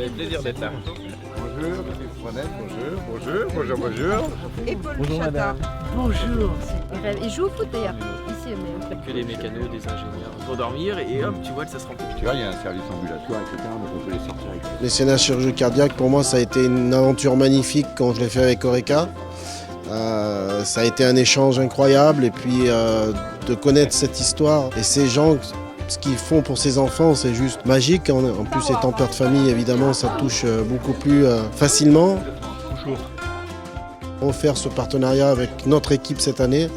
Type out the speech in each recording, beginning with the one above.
fait plaisir d'être là. Bonjour, bonjour. Et Paul Bonjour, Chata. madame. Bonjour. Il joue au foot d'ailleurs. Ici, mais... Que des mécanos, des ingénieurs. Pour dormir et hop, tu vois que ça se remplit. Tu vois, il y a un service ambulatoire, etc. Donc on peut les sortir avec Les scénarios chirurgie cardiaque, pour moi, ça a été une aventure magnifique quand je l'ai fait avec Oreca. Ça a été un échange incroyable et puis de connaître cette histoire et ces gens, ce qu'ils font pour ces enfants, c'est juste magique. En plus, étant père de famille, évidemment, ça touche beaucoup plus facilement. Bonjour. Refaire ce partenariat avec notre équipe cette année,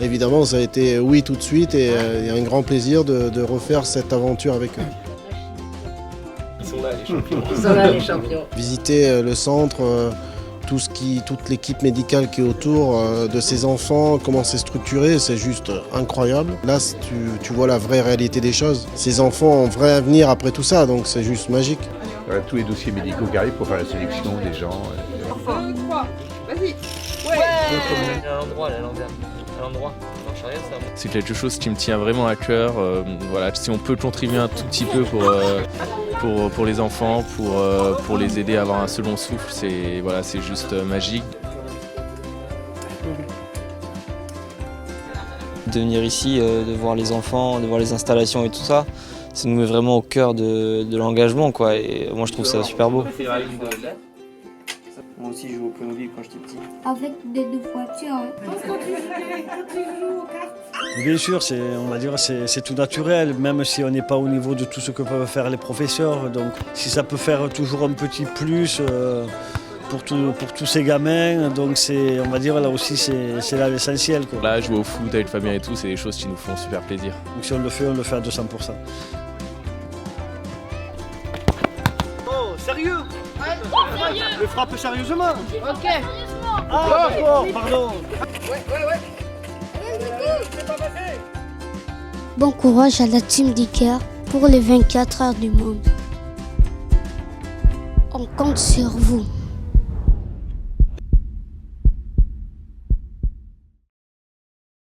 évidemment, ça a été oui tout de suite et un grand plaisir de refaire cette aventure avec eux. Ils sont là, les champions. Ils sont là, les champions. Visiter le centre, toute l'équipe médicale qui est autour de ces enfants, comment c'est structuré, c'est juste incroyable. Là, tu vois la vraie réalité des choses. Ces enfants ont un vrai avenir après tout ça, donc c'est juste magique. Voilà, tous les dossiers médicaux qui arrivent pour faire la sélection des gens. 1, 2, 3. Vas-y. À l'endroit, à l'endroit. Ça marche rien, ça. C'est quelque chose qui me tient vraiment à cœur. Voilà, si on peut contribuer un tout petit peu pour les enfants, pour les aider à avoir un second souffle, c'est juste magique. De venir ici, de voir les enfants, de voir les installations et tout ça, ça nous met vraiment au cœur de l'engagement, quoi. Et moi je trouve ça super beau. Moi aussi je jouais au Playmobil quand j'étais petit. Avec des deux voitures. Bien sûr, on va dire c'est tout naturel, même si on n'est pas au niveau de tout ce que peuvent faire les professeurs. Donc si ça peut faire toujours un petit plus pour tous ces gamins, donc on va dire là aussi c'est là l'essentiel, quoi. Là, jouer au foot avec Fabien et tout, c'est des choses qui nous font super plaisir. Donc si on le fait à 200%. Oh, sérieux? Je frappe sérieusement. Ok. Ah d'accord, pardon. Bon courage à la team Dicker pour les 24 heures du monde. On compte sur vous.